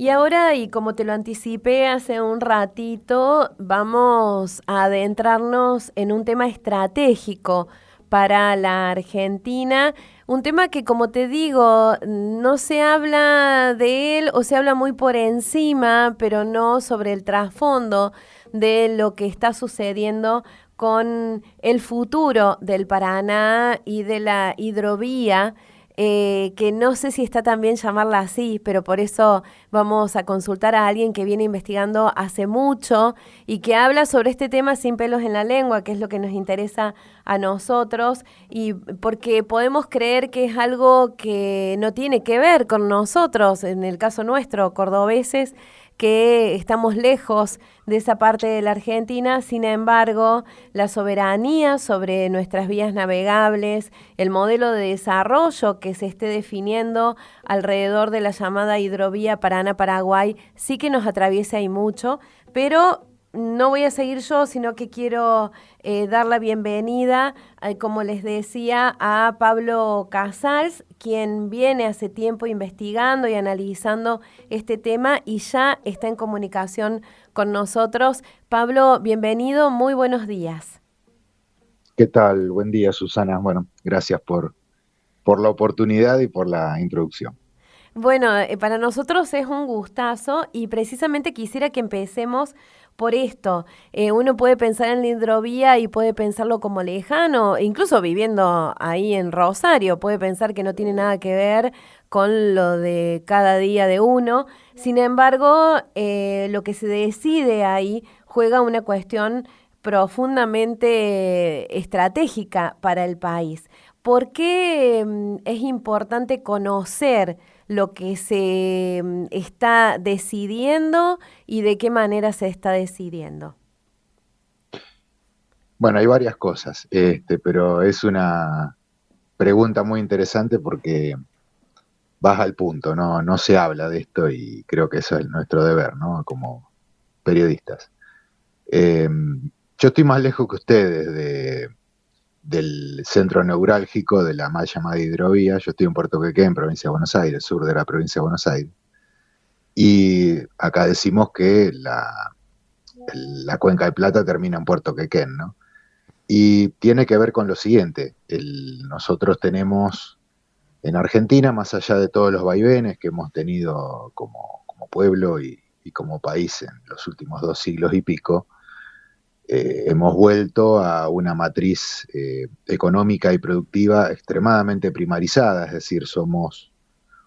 Y ahora, y como te lo anticipé hace un ratito, vamos a adentrarnos en un tema estratégico para la Argentina, un tema que, como te digo, no se habla de él o se habla muy por encima, pero no sobre el trasfondo de lo que está sucediendo con el futuro del Paraná y de la hidrovía, que no sé si está tan bien llamarla así, pero por eso vamos a consultar a alguien que viene investigando hace mucho y que habla sobre este tema sin pelos en la lengua, que es lo que nos interesa a nosotros, y porque podemos creer que es algo que no tiene que ver con nosotros, en el caso nuestro, cordobeses, que estamos lejos de esa parte de la Argentina. Sin embargo, la soberanía sobre nuestras vías navegables, el modelo de desarrollo que se esté definiendo alrededor de la llamada hidrovía Paraná-Paraguay, sí que nos atraviesa y mucho, pero no voy a seguir yo, sino que quiero dar la bienvenida, como les decía, a Pablo Casals, quien viene hace tiempo investigando y analizando este tema y ya está en comunicación con nosotros. Pablo, bienvenido, muy buenos días. ¿Qué tal? Buen día, Susana. Bueno, gracias por la oportunidad y por la introducción. Bueno, para nosotros es un gustazo y precisamente quisiera que empecemos por esto. Uno puede pensar en la hidrovía y puede pensarlo como lejano, incluso viviendo ahí en Rosario, puede pensar que no tiene nada que ver con lo de cada día de uno. Sin embargo, lo que se decide ahí juega una cuestión profundamente estratégica para el país. ¿Por qué es importante conocer lo que se está decidiendo y de qué manera se está decidiendo? Bueno, hay varias cosas, pero es una pregunta muy interesante porque vas al punto, ¿no? No se habla de esto y creo que eso es nuestro deber, ¿no? Como periodistas. Eh, yo estoy más lejos que ustedes del centro neurálgico de la mal llamada hidrovía. Yo estoy en Puerto Quequén, provincia de Buenos Aires, sur de la provincia de Buenos Aires. Y acá decimos que la Cuenca del Plata termina en Puerto Quequén, ¿no? Y tiene que ver con lo siguiente, nosotros tenemos en Argentina, más allá de todos los vaivenes que hemos tenido como pueblo y como país en los últimos 2 siglos y pico, hemos vuelto a una matriz económica y productiva extremadamente primarizada, es decir, somos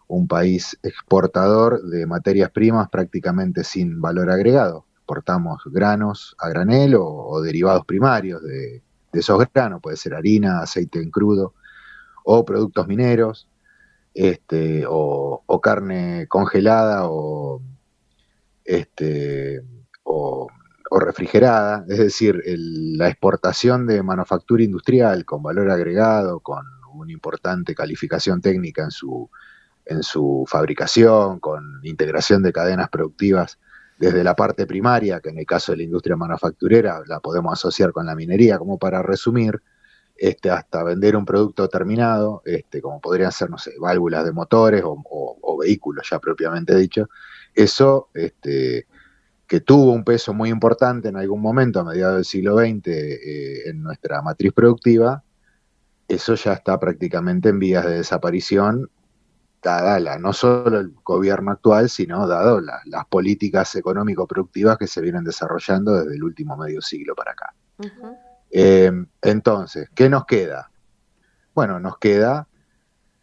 un país exportador de materias primas prácticamente sin valor agregado. Exportamos granos a granel o derivados primarios de esos granos, puede ser harina, aceite en crudo o productos mineros, o carne congelada este, o, o refrigerada, es decir, la exportación de manufactura industrial con valor agregado, con una importante calificación técnica en su fabricación, con integración de cadenas productivas desde la parte primaria, que en el caso de la industria manufacturera la podemos asociar con la minería, como para resumir, hasta vender un producto terminado, como podrían ser, no sé, válvulas de motores o vehículos ya propiamente dicho. Eso, que tuvo un peso muy importante en algún momento a mediados del siglo XX en nuestra matriz productiva, eso ya está prácticamente en vías de desaparición, dada no solo el gobierno actual, sino dado las políticas económico-productivas que se vienen desarrollando desde el último medio siglo para acá. Ujú. Entonces, ¿qué nos queda? Bueno, nos queda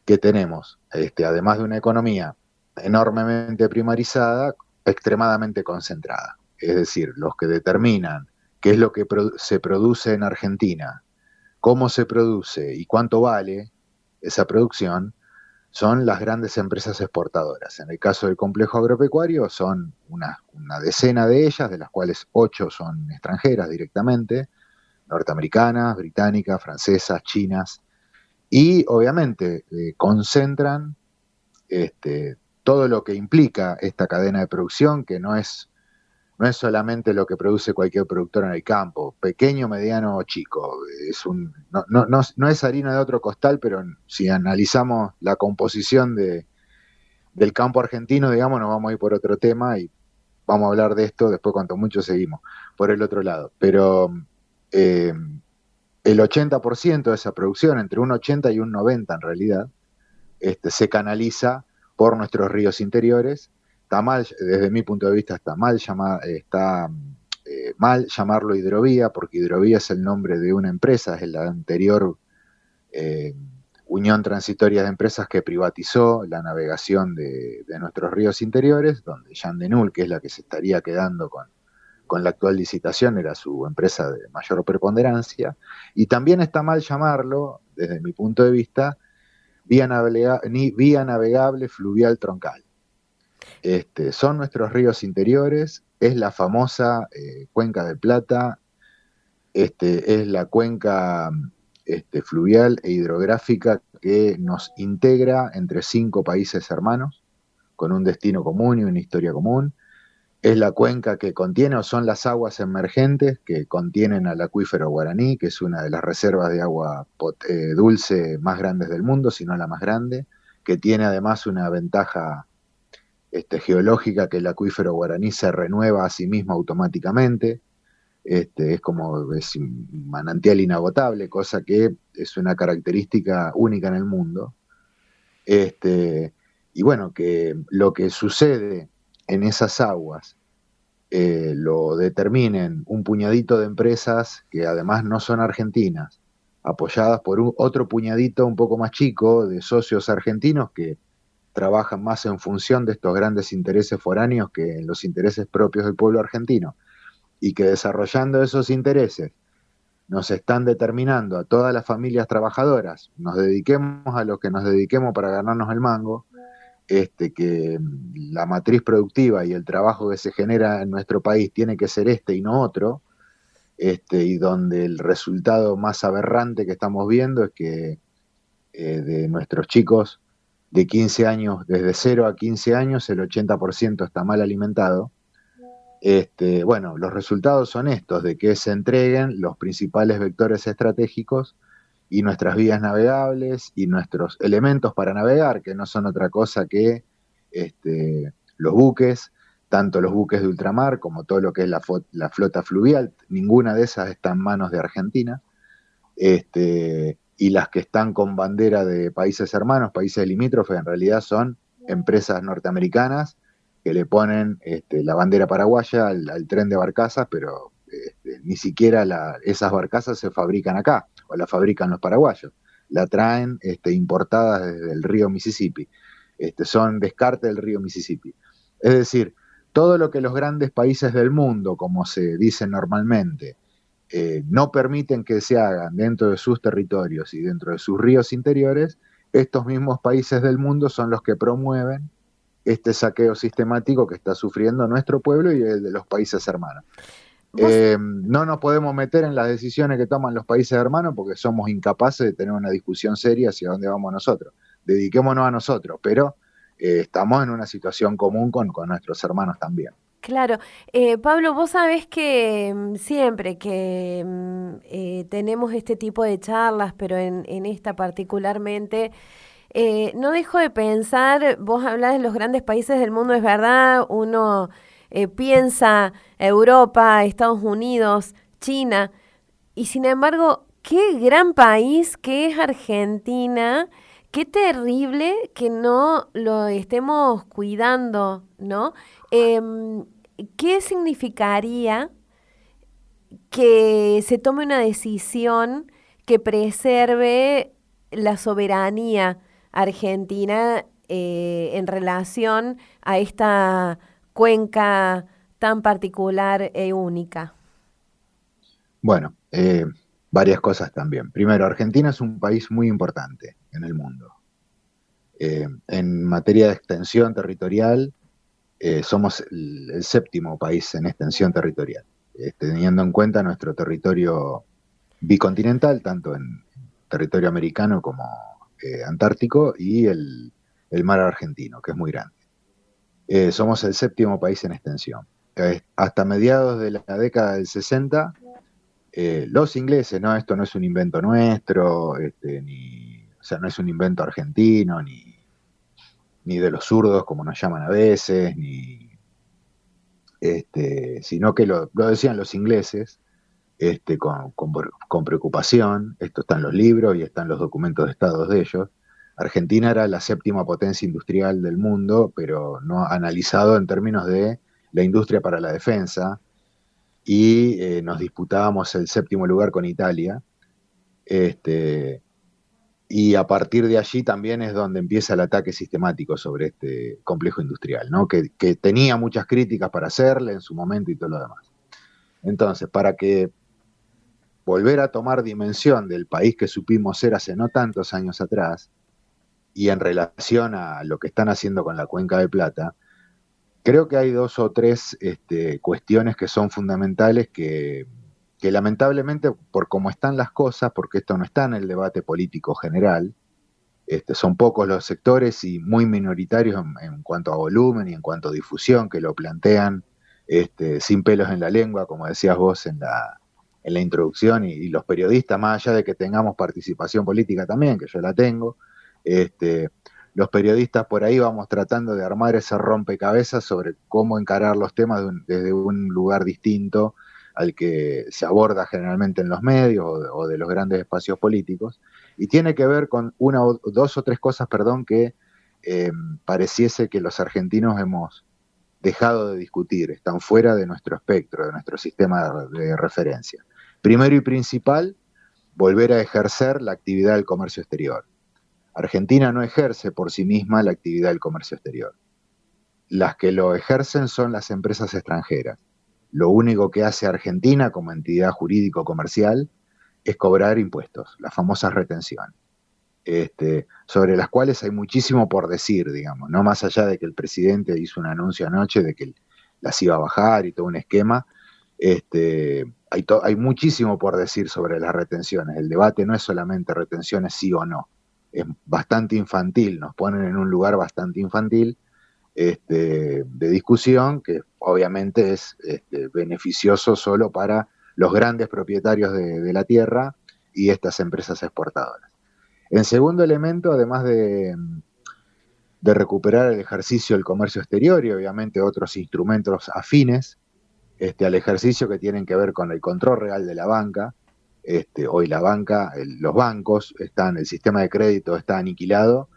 que tenemos, además de una economía enormemente primarizada, extremadamente concentrada. Es decir, los que determinan qué es lo que se produce en Argentina, cómo se produce y cuánto vale esa producción, son las grandes empresas exportadoras. En el caso del complejo agropecuario son una decena de ellas, de las cuales 8 son extranjeras directamente, norteamericanas, británicas, francesas, chinas, y obviamente concentran todo lo que implica esta cadena de producción, que no es solamente lo que produce cualquier productor en el campo, pequeño, mediano o chico. No es harina de otro costal, pero si analizamos la composición del campo argentino, digamos, nos vamos a ir por otro tema y vamos a hablar de esto, después cuanto mucho seguimos por el otro lado. Pero eh, el 80% de esa producción, entre un 80 y un 90 en realidad, se canaliza por nuestros ríos interiores. Está mal, desde mi punto de vista, está mal llamarlo hidrovía, porque hidrovía es el nombre de una empresa, es la anterior eh, Unión Transitoria de Empresas que privatizó la navegación de nuestros ríos interiores, donde Jan de Null, que es la que se estaría quedando con la actual licitación, era su empresa de mayor preponderancia. Y también está mal llamarlo, desde mi punto de vista, vía navegable fluvial troncal. Son nuestros ríos interiores, es la famosa Cuenca del Plata, es la cuenca fluvial e hidrográfica que nos integra entre 5 países hermanos, con un destino común y una historia común. Es la cuenca que contiene, o son las aguas emergentes que contienen al acuífero Guaraní, que es una de las reservas de agua dulce más grandes del mundo, si no la más grande, que tiene además una ventaja geológica, que el acuífero Guaraní se renueva a sí mismo automáticamente. Es un manantial inagotable, cosa que es una característica única en el mundo. Y bueno, que lo que sucede en esas aguas lo determinen un puñadito de empresas que además no son argentinas, apoyadas por otro puñadito un poco más chico de socios argentinos que trabajan más en función de estos grandes intereses foráneos que en los intereses propios del pueblo argentino, y que desarrollando esos intereses nos están determinando a todas las familias trabajadoras, nos dediquemos a lo que nos dediquemos para ganarnos el mango, que la matriz productiva y el trabajo que se genera en nuestro país tiene que ser y no otro, y donde el resultado más aberrante que estamos viendo es que de nuestros chicos de 15 años, desde 0 a 15 años, el 80% está mal alimentado. Bueno, los resultados son estos, de que se entreguen los principales vectores estratégicos y nuestras vías navegables y nuestros elementos para navegar, que no son otra cosa que los buques, tanto los buques de ultramar como todo lo que es la flota fluvial. Ninguna de esas está en manos de Argentina. Y las que están con bandera de países hermanos, países limítrofes, en realidad son empresas norteamericanas que le ponen la bandera paraguaya al tren de barcazas, pero ni siquiera esas barcazas se fabrican acá, o las fabrican los paraguayos. La traen importadas desde el río Mississippi. Son descarte del río Mississippi. Es decir, todo lo que los grandes países del mundo, como se dice normalmente, no permiten que se hagan dentro de sus territorios y dentro de sus ríos interiores, estos mismos países del mundo son los que promueven este saqueo sistemático que está sufriendo nuestro pueblo y el de los países hermanos. No nos podemos meter en las decisiones que toman los países hermanos porque somos incapaces de tener una discusión seria hacia dónde vamos nosotros. Dediquémonos a nosotros, pero estamos en una situación común con nuestros hermanos también. Claro. Pablo, vos sabés que siempre que tenemos este tipo de charlas, pero en esta particularmente, no dejo de pensar, vos hablás de los grandes países del mundo, es verdad, uno piensa Europa, Estados Unidos, China, y sin embargo, qué gran país que es Argentina, qué terrible que no lo estemos cuidando, ¿no? Em, ¿Qué significaría que se tome una decisión que preserve la soberanía argentina en relación a esta cuenca tan particular e única? Bueno, varias cosas también. Primero, Argentina es un país muy importante en el mundo. En materia de extensión territorial, somos el séptimo país en extensión territorial, teniendo en cuenta nuestro territorio bicontinental, tanto en territorio americano como antártico, y el mar argentino, que es muy grande. Somos el séptimo país en extensión. Hasta mediados de la década del 60, los ingleses, no, esto no es un invento nuestro, o sea, no es un invento argentino, ni de los zurdos, como nos llaman a veces, sino que lo decían los ingleses, con preocupación. Esto está en los libros y están los documentos de estados de ellos. Argentina era la séptima potencia industrial del mundo, pero no analizado en términos de la industria para la defensa, y nos disputábamos el séptimo lugar con Italia. Y a partir de allí también es donde empieza el ataque sistemático sobre este complejo industrial, ¿no? Que tenía muchas críticas para hacerle en su momento y todo lo demás. Entonces, para que volver a tomar dimensión del país que supimos ser hace no tantos años atrás, y en relación a lo que están haciendo con la Cuenca de Plata, creo que hay dos o tres cuestiones que son fundamentales que lamentablemente, por cómo están las cosas, porque esto no está en el debate político general, son pocos los sectores y muy minoritarios en cuanto a volumen y en cuanto a difusión que lo plantean sin pelos en la lengua, como decías vos en la introducción, y los periodistas, más allá de que tengamos participación política también, que yo la tengo, los periodistas por ahí vamos tratando de armar ese rompecabezas sobre cómo encarar los temas desde un lugar distinto al que se aborda generalmente en los medios o de los grandes espacios políticos, y tiene que ver con dos o tres cosas, perdón, que pareciese que los argentinos hemos dejado de discutir, están fuera de nuestro espectro, de nuestro sistema de referencia. Primero y principal, volver a ejercer la actividad del comercio exterior. Argentina no ejerce por sí misma la actividad del comercio exterior. Las que lo ejercen son las empresas extranjeras. Lo único que hace Argentina como entidad jurídico-comercial es cobrar impuestos, las famosas retenciones, sobre las cuales hay muchísimo por decir, digamos, no más allá de que el presidente hizo un anuncio anoche de que las iba a bajar y todo un esquema. Hay muchísimo por decir sobre las retenciones. El debate no es solamente retenciones sí o no, es bastante infantil, nos ponen en un lugar bastante infantil de discusión, que obviamente es beneficioso solo para los grandes propietarios de la tierra y estas empresas exportadoras. En segundo elemento, además de recuperar el ejercicio del comercio exterior y obviamente otros instrumentos afines al ejercicio que tienen que ver con el control real de la banca. Hoy la banca, los bancos, el sistema de crédito está aniquilado,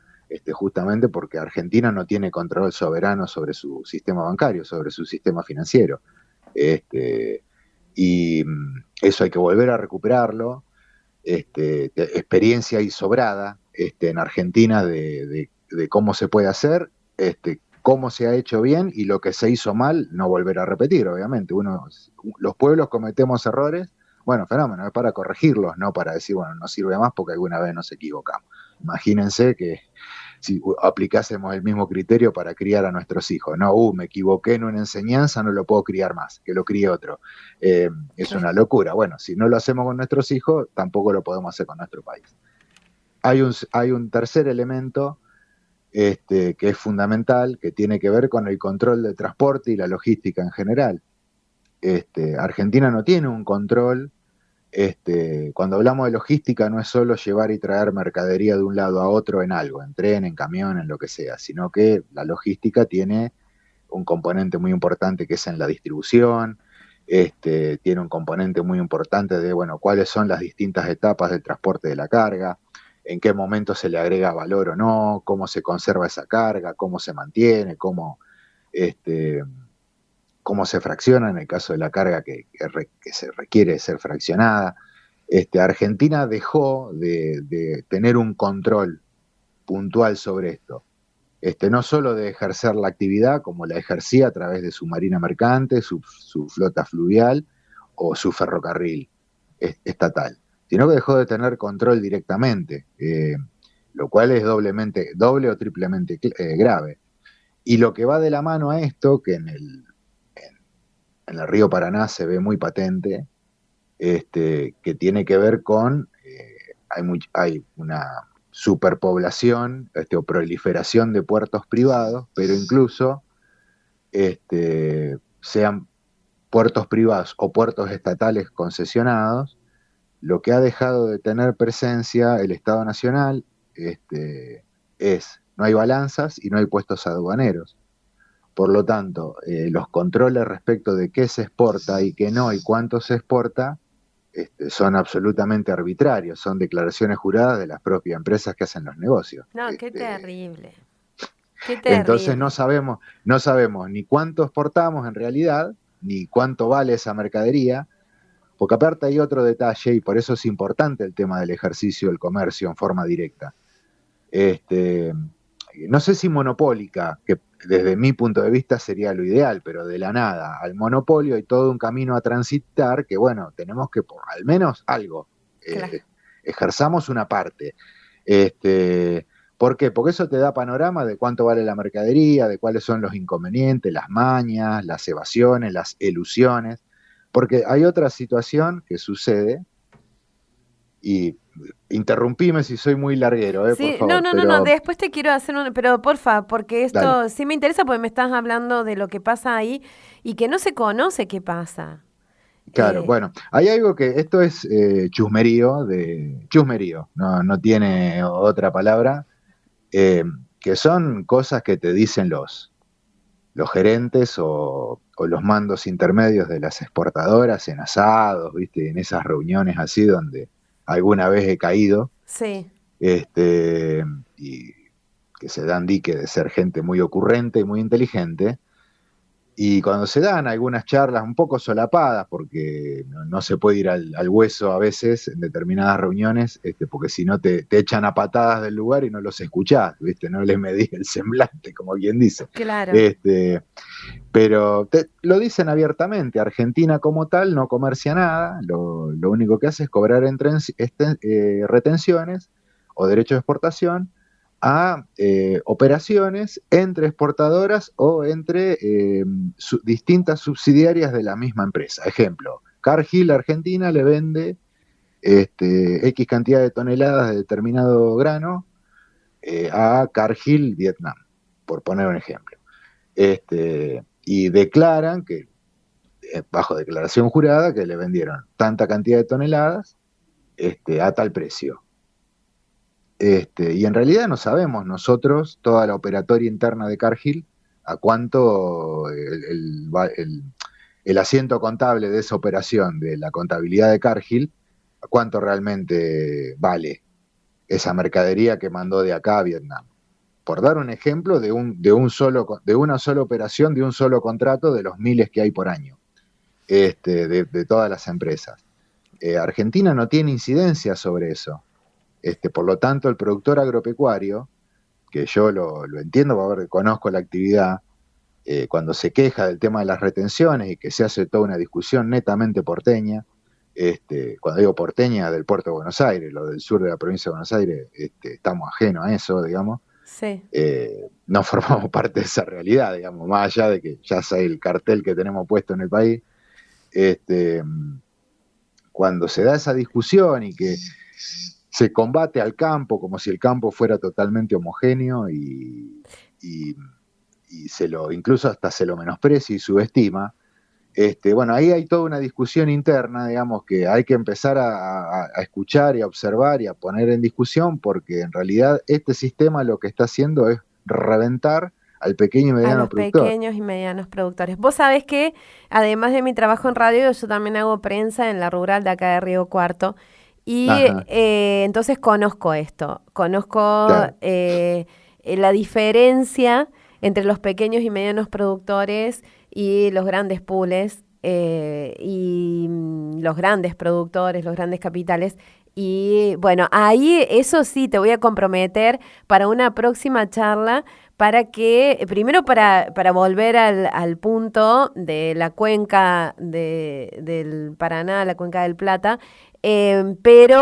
justamente porque Argentina no tiene control soberano sobre su sistema bancario, sobre su sistema financiero. Y eso hay que volver a recuperarlo. Experiencia y sobrada en Argentina de cómo se puede hacer, cómo se ha hecho bien, y lo que se hizo mal no volver a repetir, obviamente. Los pueblos cometemos errores, bueno, fenómeno, es para corregirlos, no para decir, bueno, no sirve más porque alguna vez nos equivocamos. Imagínense que si aplicásemos el mismo criterio para criar a nuestros hijos, no, me equivoqué en una enseñanza, no lo puedo criar más, que lo críe otro. Es una locura. Bueno, si no lo hacemos con nuestros hijos, tampoco lo podemos hacer con nuestro país. Hay un tercer elemento que es fundamental, que tiene que ver con el control del transporte y la logística en general. Argentina no tiene un control. Cuando hablamos de logística no es solo llevar y traer mercadería de un lado a otro en algo, en tren, en camión, en lo que sea, sino que la logística tiene un componente muy importante que es en la distribución, tiene un componente muy importante de, bueno, cuáles son las distintas etapas del transporte de la carga, en qué momento se le agrega valor o no, cómo se conserva esa carga, cómo se mantiene, cómo se fracciona en el caso de la carga que se requiere ser fraccionada. Argentina dejó de tener un control puntual sobre esto. No solo de ejercer la actividad como la ejercía a través de su marina mercante, su flota fluvial o su ferrocarril estatal, sino que dejó de tener control directamente, lo cual es doble o triplemente grave. Y lo que va de la mano a esto, que en el río Paraná se ve muy patente, que tiene que ver con, hay una superpoblación o proliferación de puertos privados, pero incluso sean puertos privados o puertos estatales concesionados, lo que ha dejado de tener presencia el Estado Nacional es no hay balanzas y no hay puestos aduaneros. Por lo tanto, los controles respecto de qué se exporta y qué no y cuánto se exporta son absolutamente arbitrarios, son declaraciones juradas de las propias empresas que hacen los negocios. No, qué terrible. Qué Entonces terrible. no sabemos ni cuánto exportamos en realidad, ni cuánto vale esa mercadería, porque aparte hay otro detalle, y por eso es importante el tema del ejercicio del comercio en forma directa. Este, no sé si monopólica, que desde mi punto de vista sería lo ideal, pero de la nada al monopolio hay todo un camino a transitar que, bueno, tenemos que por al menos algo, Claro. ejerzamos una parte. Este, ¿Por qué? Porque eso te da panorama de cuánto vale la mercadería, de cuáles son los inconvenientes, las mañas, las evasiones, las elusiones, porque hay otra situación que sucede, y interrumpime si soy muy larguero, por Sí, no, favor, no, no, no, pero después te quiero hacer un, pero porfa, porque dale. esto sí me interesa porque me estás hablando de lo que pasa ahí y que no se conoce qué pasa. Claro, Eh, bueno, hay algo que esto es chusmerío, no tiene otra palabra, eh, que son cosas que te dicen los gerentes o los mandos intermedios de las exportadoras en asados, ¿viste? En esas reuniones así donde alguna vez he caído, sí, este, y que se dan dique de ser gente muy ocurrente y muy inteligente. Y cuando se dan algunas charlas un poco solapadas, porque no se puede ir al hueso a veces en determinadas reuniones, porque si no te echan a patadas del lugar y no los escuchás, ¿viste? No les medís el semblante, como quien dice. claro. Este, pero lo dicen abiertamente, Argentina como tal no comercia nada, lo único que hace es cobrar retenciones o derechos de exportación a operaciones entre exportadoras o entre distintas subsidiarias de la misma empresa. Ejemplo, Cargill Argentina le vende X cantidad de toneladas de determinado grano a Cargill Vietnam, por poner un ejemplo. Y declaran que, bajo declaración jurada, que le vendieron tanta cantidad de toneladas a tal precio. Y en realidad no sabemos nosotros, toda la operatoria interna de Cargill, a cuánto el asiento contable de esa operación, de la contabilidad de Cargill, a cuánto realmente vale esa mercadería que mandó de acá a Vietnam. Por dar un ejemplo de una sola operación, de un solo contrato, de los miles que hay por año, de todas las empresas. Argentina no tiene incidencia sobre eso. Por lo tanto, el productor agropecuario, que yo lo entiendo, porque conozco la actividad, cuando se queja del tema de las retenciones y que se hace toda una discusión netamente porteña, cuando digo porteña, del puerto de Buenos Aires, lo del sur de la provincia de Buenos Aires, estamos ajenos a eso, digamos, Sí. no formamos parte de esa realidad, digamos, más allá de que ya sea el cartel que tenemos puesto en el país, este, cuando se da esa discusión y que se combate al campo como si el campo fuera totalmente homogéneo y, y incluso hasta se lo menosprecia y subestima. Bueno, ahí hay toda una discusión interna, digamos, que hay que empezar a escuchar y a observar y a poner en discusión, porque en realidad este sistema lo que está haciendo es reventar al pequeño y A mediano los productor. pequeños y medianos productores. Vos sabés que, además de mi trabajo en radio, yo también hago prensa en la rural de acá de Río Cuarto. Y Ajá, entonces conozco esto, conozco claro. la diferencia entre los pequeños y medianos productores y los grandes pools y los grandes productores, los grandes capitales. Y bueno, ahí eso sí, te voy a comprometer para una próxima charla para que, primero para volver al punto de la cuenca del Paraná, la cuenca del Plata, pero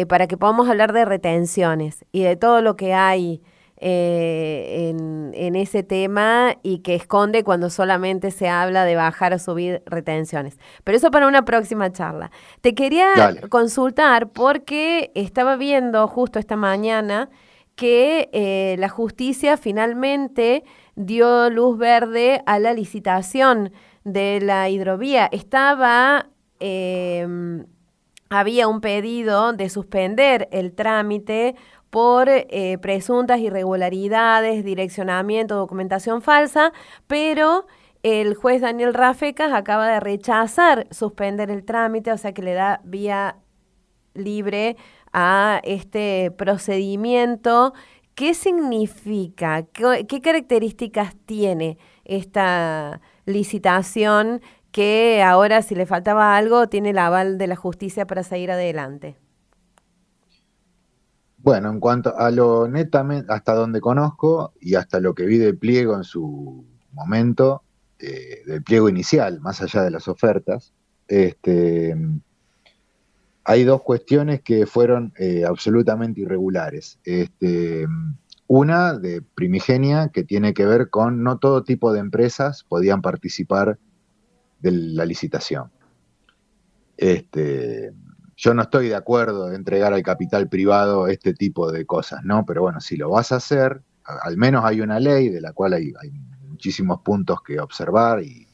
para que podamos hablar de retenciones y de todo lo que hay en ese tema y que esconde cuando solamente se habla de bajar o subir retenciones. Pero eso para una próxima charla. Te quería Dale. consultar porque estaba viendo justo esta mañana que la justicia finalmente dio luz verde a la licitación de la hidrovía. Había un pedido de suspender el trámite por presuntas irregularidades, direccionamiento, documentación falsa, pero el juez Daniel Rafecas acaba de rechazar suspender el trámite, o sea que le da vía libre a este procedimiento. ¿Qué significa? ¿Qué características tiene esta licitación que ahora, si le faltaba algo, tiene el aval de la justicia para seguir adelante? Bueno, en cuanto a lo netamente, hasta donde conozco y hasta lo que vi del pliego en su momento, del pliego inicial, más allá de las ofertas, este, hay dos cuestiones que fueron absolutamente irregulares. Una de primigenia que tiene que ver con no todo tipo de empresas podían participar de la licitación. Yo no estoy de acuerdo de entregar al capital privado este tipo de cosas, ¿no? Pero bueno, si lo vas a hacer, al menos hay una ley de la cual hay muchísimos puntos que observar y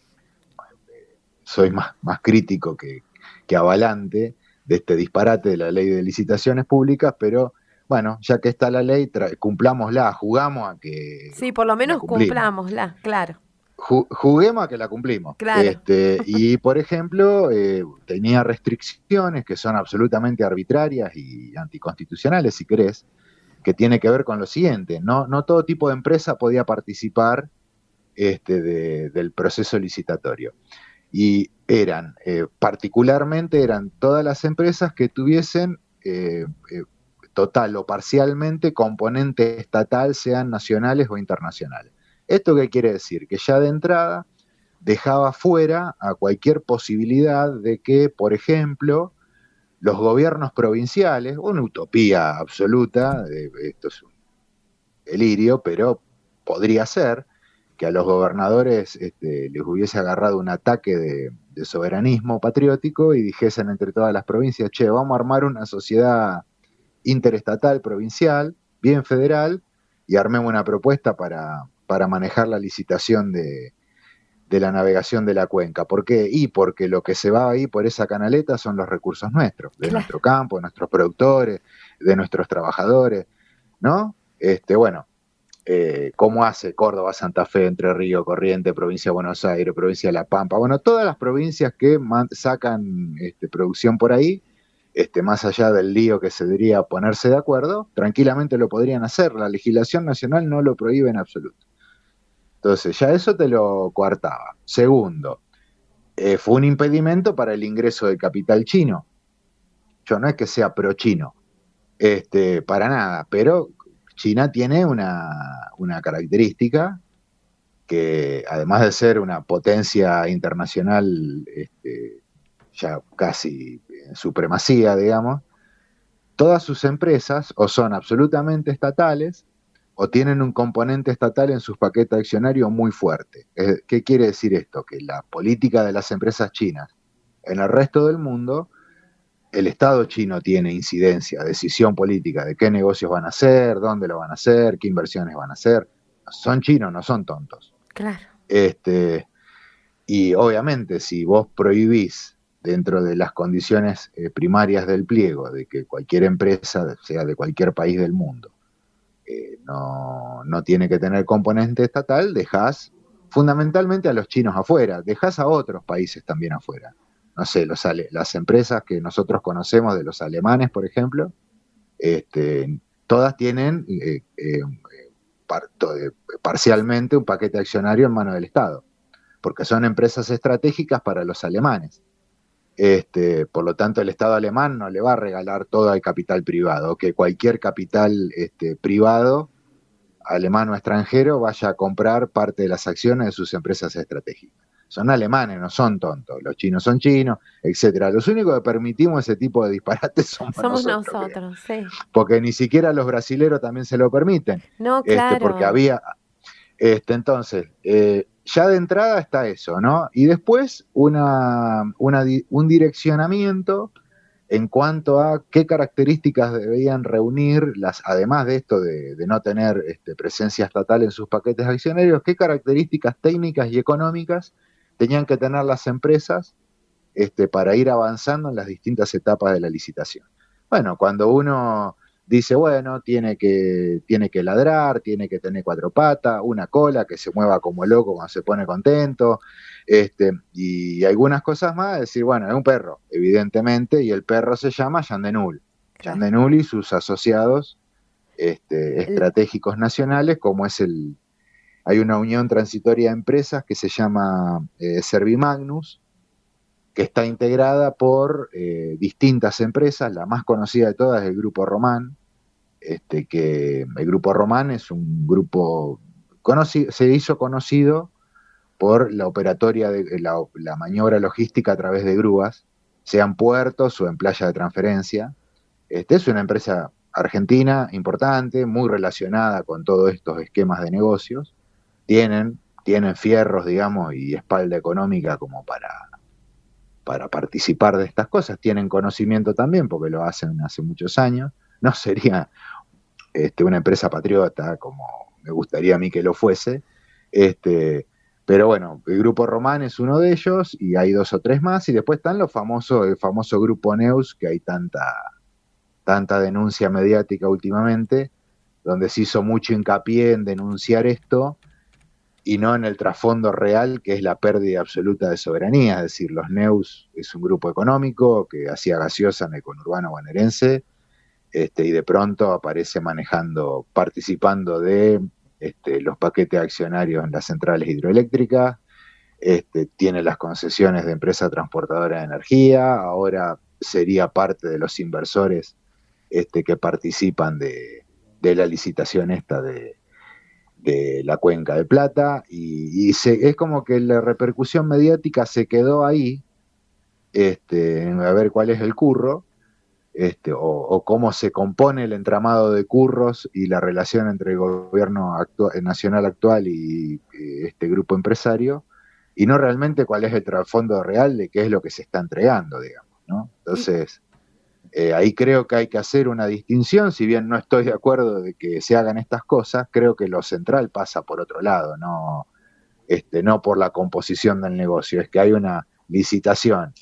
soy más crítico que avalante de este disparate de la ley de licitaciones públicas, pero bueno, ya que está la ley, cumplámosla, jugamos a que Sí, por lo la menos cumplimos. cumplámosla, claro. Juguemos a que la cumplimos. Claro. Y por ejemplo, tenía restricciones que son absolutamente arbitrarias y anticonstitucionales, si querés, que tiene que ver con lo siguiente: no todo tipo de empresa podía participar del proceso licitatorio. Y particularmente eran todas las empresas que tuviesen total o parcialmente componente estatal, sean nacionales o internacionales. ¿Esto qué quiere decir? Que ya de entrada dejaba fuera a cualquier posibilidad de que, por ejemplo, los gobiernos provinciales, una utopía absoluta, esto es un delirio, pero podría ser que a los gobernadores les hubiese agarrado un ataque de soberanismo patriótico y dijesen entre todas las provincias: che, vamos a armar una sociedad interestatal, provincial, bien federal, y armemos una propuesta para manejar la licitación de la navegación de la cuenca. ¿Por qué? Y porque lo que se va ahí por esa canaleta son los recursos nuestros, de Claro. nuestro campo, de nuestros productores, de nuestros trabajadores, ¿no? Bueno, ¿cómo hace Córdoba, Santa Fe, Entre Ríos, Corrientes, provincia de Buenos Aires, provincia de La Pampa? Bueno, todas las provincias que sacan producción por ahí, más allá del lío que se diría ponerse de acuerdo, tranquilamente lo podrían hacer. La legislación nacional no lo prohíbe en absoluto. Entonces, ya eso te lo coartaba. Segundo, fue un impedimento para el ingreso del capital chino. Yo no es que sea pro chino, para nada, pero China tiene una característica que, además de ser una potencia internacional, ya casi en supremacía, digamos, todas sus empresas o son absolutamente estatales o tienen un componente estatal en sus paquetes accionarios muy fuerte. ¿Qué quiere decir esto? Que la política de las empresas chinas en el resto del mundo, el Estado chino tiene incidencia, decisión política de qué negocios van a hacer, dónde lo van a hacer, qué inversiones van a hacer. Son chinos, no son tontos. Claro. Y obviamente, si vos prohibís dentro de las condiciones primarias del pliego de que cualquier empresa, sea de cualquier país del mundo, no tiene que tener componente estatal, dejás fundamentalmente a los chinos afuera, dejás a otros países también afuera. No sé, las empresas que nosotros conocemos de los alemanes, por ejemplo, todas tienen parcialmente un paquete accionario en mano del Estado, porque son empresas estratégicas para los alemanes. Por lo tanto, el Estado alemán no le va a regalar todo al capital privado, que cualquier capital privado, alemán o extranjero, vaya a comprar parte de las acciones de sus empresas estratégicas. Son alemanes, no son tontos, los chinos son chinos, etcétera. Los únicos que permitimos ese tipo de disparates somos nosotros, sí. Porque ni siquiera los brasileros también se lo permiten. No, claro. Porque había... entonces, ya de entrada está eso, ¿no? Y después un direccionamiento en cuanto a qué características debían reunir, además de esto de no tener presencia estatal en sus paquetes accionarios, qué características técnicas y económicas tenían que tener las empresas para ir avanzando en las distintas etapas de la licitación. Bueno, cuando uno dice, bueno, tiene que ladrar, tiene que tener cuatro patas, una cola, que se mueva como loco cuando se pone contento, y algunas cosas más, decir, bueno, es un perro, evidentemente, y el perro se llama Jean Denul. Jean Claro. Denul y sus asociados El- estratégicos nacionales, como hay una unión transitoria de empresas que se llama Servimagnus, que está integrada por distintas empresas. La más conocida de todas es el Grupo Román, que el Grupo Román es un grupo se hizo conocido por la operatoria de la maniobra logística a través de grúas, sea en puertos o en playa de transferencia. Es una empresa argentina importante, muy relacionada con todos estos esquemas de negocios. Tienen fierros, digamos, y espalda económica como para participar de estas cosas. Tienen conocimiento también, porque lo hacen hace muchos años. No sería una empresa patriota, como me gustaría a mí que lo fuese. Pero bueno, el Grupo Román es uno de ellos, y hay dos o tres más, y después están el famoso Grupo Neus, que hay tanta denuncia mediática últimamente, donde se hizo mucho hincapié en denunciar esto, y no en el trasfondo real, que es la pérdida absoluta de soberanía. Es decir, los Neus es un grupo económico que hacía gaseosa en el conurbano bonaerense, y de pronto aparece participando de los paquetes accionarios en las centrales hidroeléctricas, tiene las concesiones de empresa transportadora de energía, ahora sería parte de los inversores que participan de la licitación esta de la Cuenca de Plata, es como que la repercusión mediática se quedó ahí, a ver cuál es el curro, o cómo se compone el entramado de curros y la relación entre el gobierno nacional actual y este grupo empresario, y no realmente cuál es el trasfondo real de qué es lo que se está entregando, digamos, ¿no? y Entonces, ahí creo que hay que hacer una distinción. Si bien no estoy de acuerdo de que se hagan estas cosas, creo que lo central pasa por otro lado, no por la composición del negocio, es que hay una licitación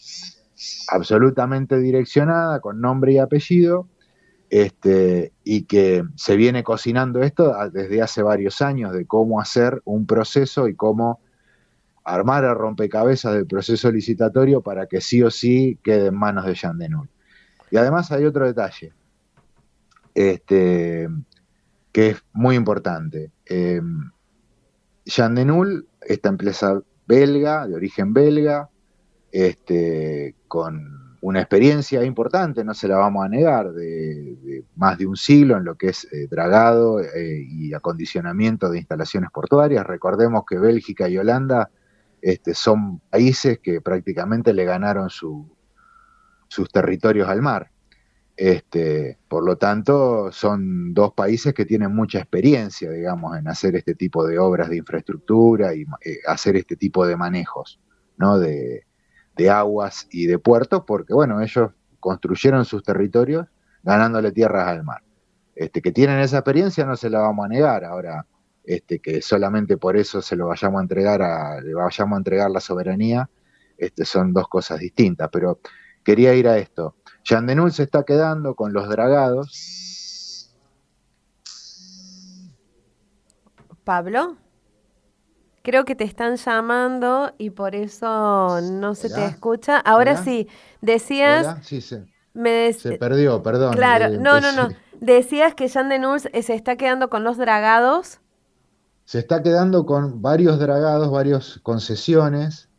absolutamente direccionada, con nombre y apellido, y que se viene cocinando esto desde hace varios años, de cómo hacer un proceso y cómo armar el rompecabezas del proceso licitatorio para que sí o sí quede en manos de Jean Denul. Y además hay otro detalle, que es muy importante. Jean Denul, esta empresa belga, de origen belga, con una experiencia importante, no se la vamos a negar, de más de un siglo en lo que es dragado y acondicionamiento de instalaciones portuarias. Recordemos que Bélgica y Holanda son países que prácticamente le ganaron sus territorios al mar. Por lo tanto, son dos países que tienen mucha experiencia, digamos, en hacer este tipo de obras de infraestructura y hacer este tipo de manejos, ¿no? De aguas y de puertos, porque, bueno, ellos construyeron sus territorios ganándole tierras al mar. Que tienen esa experiencia no se la vamos a negar. Ahora, que solamente por eso le vayamos a entregar la soberanía, son dos cosas distintas. Pero quería ir a esto. Jean Denul se está quedando con los dragados. Pablo, creo que te están llamando y por eso no se te Hola, escucha. Ahora hola, sí, decías, hola. Sí, me se perdió, perdón. claro, no. Empecé. Decías que Jean de Nurs se está quedando con los dragados. Se está quedando con varios dragados, varias concesiones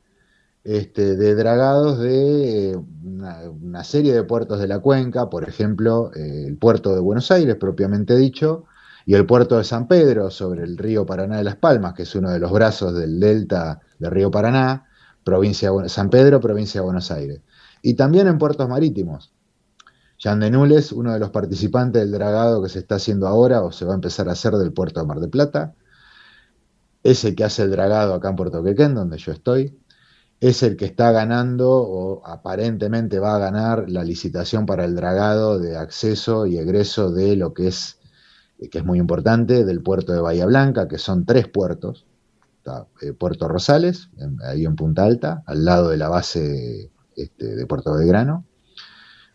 de dragados de una serie de puertos de la cuenca, por ejemplo, el puerto de Buenos Aires, propiamente dicho, y el puerto de San Pedro, sobre el río Paraná de Las Palmas, que es uno de los brazos del delta del río Paraná, San Pedro, provincia de Buenos Aires. Y también en puertos marítimos. Jean de Nules, uno de los participantes del dragado que se está haciendo ahora o se va a empezar a hacer del puerto de Mar del Plata, es el que hace el dragado acá en Puerto Quequén, donde yo estoy, es el que está ganando o aparentemente va a ganar la licitación para el dragado de acceso y egreso de lo que es muy importante, del puerto de Bahía Blanca, que son tres puertos. Está, Puerto Rosales, ahí en Punta Alta, al lado de la base de Puerto Belgrano,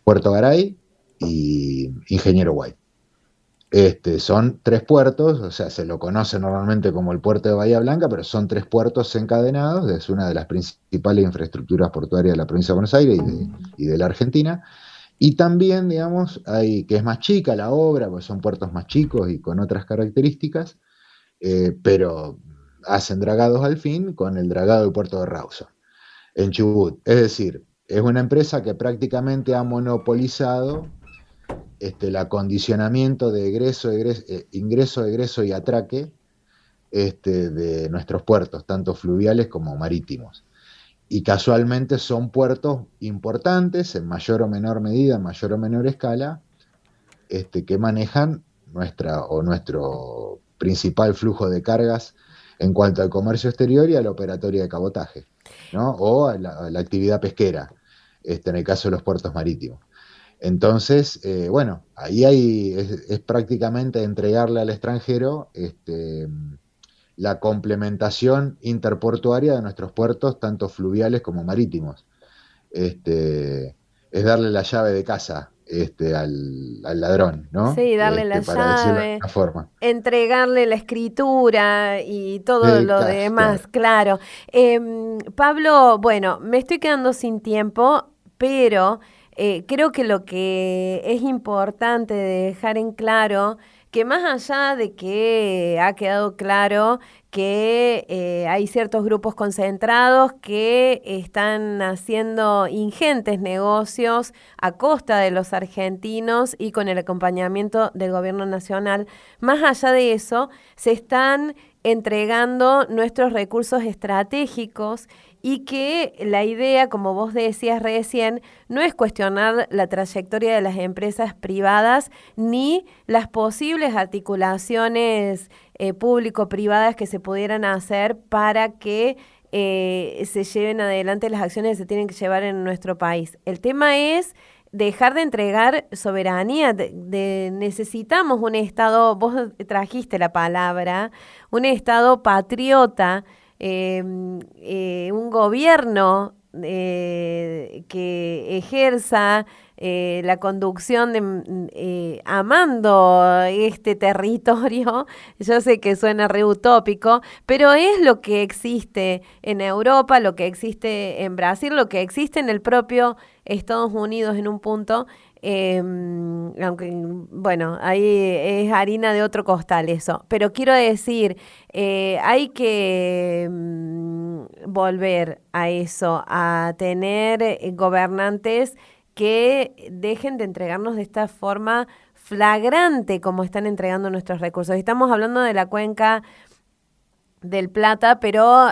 Puerto Garay y Ingeniero White. Son tres puertos, o sea, se lo conoce normalmente como el puerto de Bahía Blanca, pero son tres puertos encadenados, es una de las principales infraestructuras portuarias de la provincia de Buenos Aires y de la Argentina. Y también, digamos, hay que es más chica la obra, pues son puertos más chicos y con otras características, pero hacen dragados al fin con el dragado del puerto de Rawson, en Chubut. Es decir, es una empresa que prácticamente ha monopolizado el acondicionamiento de ingreso, egreso y atraque de nuestros puertos, tanto fluviales como marítimos. Y casualmente son puertos importantes, en mayor o menor medida, en mayor o menor escala, que manejan nuestro principal flujo de cargas en cuanto al comercio exterior y a la operatoria de cabotaje, ¿no? O a la actividad pesquera, en el caso de los puertos marítimos. Entonces, bueno, es prácticamente entregarle al extranjero la complementación interportuaria de nuestros puertos, tanto fluviales como marítimos. Es darle la llave de casa al ladrón, ¿no? Sí, darle la Para decirlo de llave, alguna forma. entregarle la escritura y todo lo demás, Claro. claro. Pablo, bueno, me estoy quedando sin tiempo, pero creo que lo que es importante de dejar en claro, que más allá de que ha quedado claro que hay ciertos grupos concentrados que están haciendo ingentes negocios a costa de los argentinos y con el acompañamiento del gobierno nacional. Más allá de eso, se están entregando nuestros recursos estratégicos y que la idea, como vos decías recién, no es cuestionar la trayectoria de las empresas privadas ni las posibles articulaciones público-privadas que se pudieran hacer para que se lleven adelante las acciones que se tienen que llevar en nuestro país. El tema es dejar de entregar soberanía, necesitamos un Estado, vos trajiste la palabra, un Estado patriota, un gobierno que ejerza la conducción de amando este territorio. Yo sé que suena re utópico, pero es lo que existe en Europa, lo que existe en Brasil, lo que existe en el propio Estados Unidos en un punto. Aunque, bueno, ahí es harina de otro costal eso. Pero quiero decir, hay que volver a eso, a tener gobernantes que dejen de entregarnos de esta forma flagrante como están entregando nuestros recursos. Estamos hablando de la cuenca del Plata, pero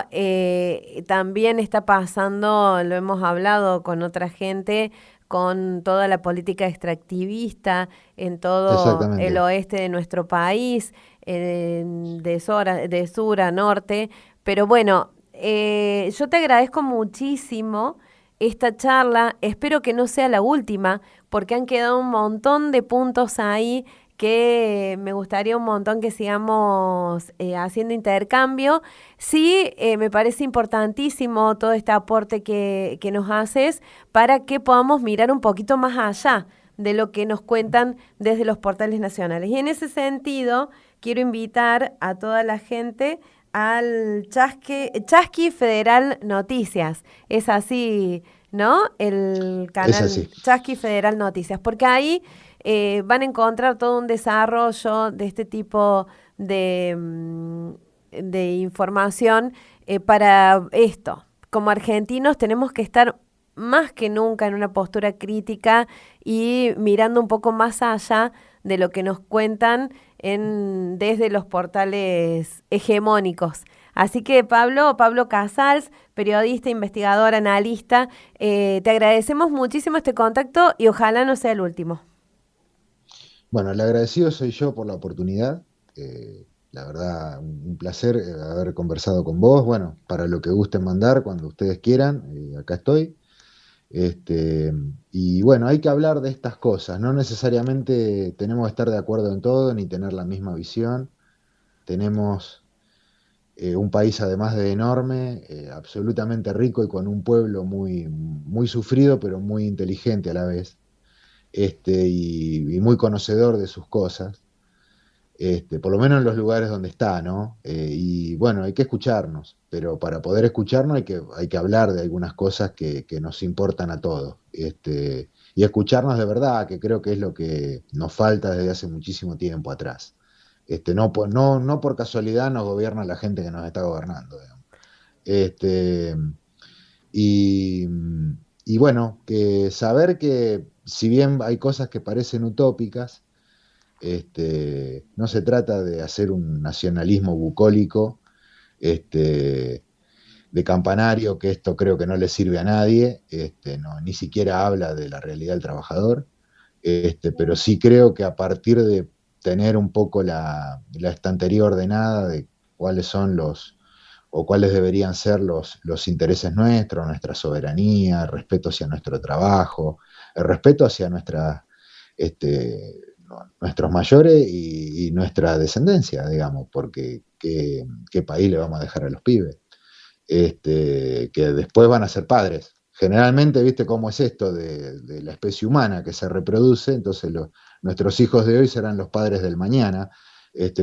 también está pasando, lo hemos hablado con otra gente, con toda la política extractivista en todo el Exactamente. oeste de nuestro país, de sur a norte. Pero bueno, yo te agradezco muchísimo esta charla, espero que no sea la última, porque han quedado un montón de puntos ahí que me gustaría un montón que sigamos haciendo intercambio. Sí, me parece importantísimo todo este aporte que nos haces para que podamos mirar un poquito más allá de lo que nos cuentan desde los portales nacionales. Y en ese sentido, quiero invitar a toda la gente al Chasqui Federal Noticias. Es así, ¿no? El Es canal así. Chasqui Federal Noticias, porque ahí van a encontrar todo un desarrollo de este tipo de información para esto. Como argentinos tenemos que estar más que nunca en una postura crítica y mirando un poco más allá de lo que nos cuentan desde los portales hegemónicos. Así que Pablo Casals, periodista, investigador, analista, te agradecemos muchísimo este contacto y ojalá no sea el último. Bueno, el agradecido soy yo por la oportunidad. La verdad, un placer haber conversado con vos. Bueno, para lo que gusten mandar, cuando ustedes quieran, acá estoy. Este, y bueno, hay que hablar de estas cosas. No necesariamente tenemos que estar de acuerdo en todo ni tener la misma visión. Tenemos un país además de enorme, absolutamente rico y con un pueblo muy sufrido, pero muy inteligente a la vez, y muy conocedor de sus cosas. por lo menos en los lugares donde está, ¿no? Y bueno, hay que escucharnos, pero para poder escucharnos hay que hablar de algunas cosas que nos importan a todos. Y escucharnos de verdad, que creo que es lo que nos falta desde hace muchísimo tiempo atrás. No por casualidad nos gobierna la gente que nos está gobernando, digamos. Este, y, y bueno, que saber que si bien hay cosas que parecen utópicas, no se trata de hacer un nacionalismo bucólico, este, de campanario, que esto creo que no le sirve a nadie, no, ni siquiera habla de la realidad del trabajador, pero sí creo que a partir de tener un poco la estantería ordenada de cuáles son o cuáles deberían ser los intereses nuestros, nuestra soberanía, el respeto hacia nuestro trabajo, el respeto hacia nuestros mayores y nuestra descendencia, digamos, porque qué país le vamos a dejar a los pibes, que después van a ser padres. Generalmente, viste cómo es esto de la especie humana que se reproduce, entonces nuestros hijos de hoy serán los padres del mañana.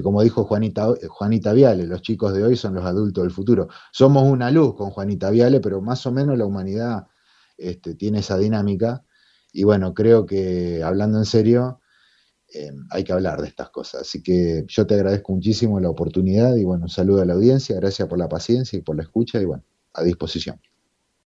Como dijo Juanita Viale, los chicos de hoy son los adultos del futuro. Somos una luz con Juanita Viale, pero más o menos la humanidad tiene esa dinámica. Y bueno, creo que hablando en serio, hay que hablar de estas cosas. Así que yo te agradezco muchísimo la oportunidad y bueno, un saludo a la audiencia, gracias por la paciencia y por la escucha y bueno, a disposición.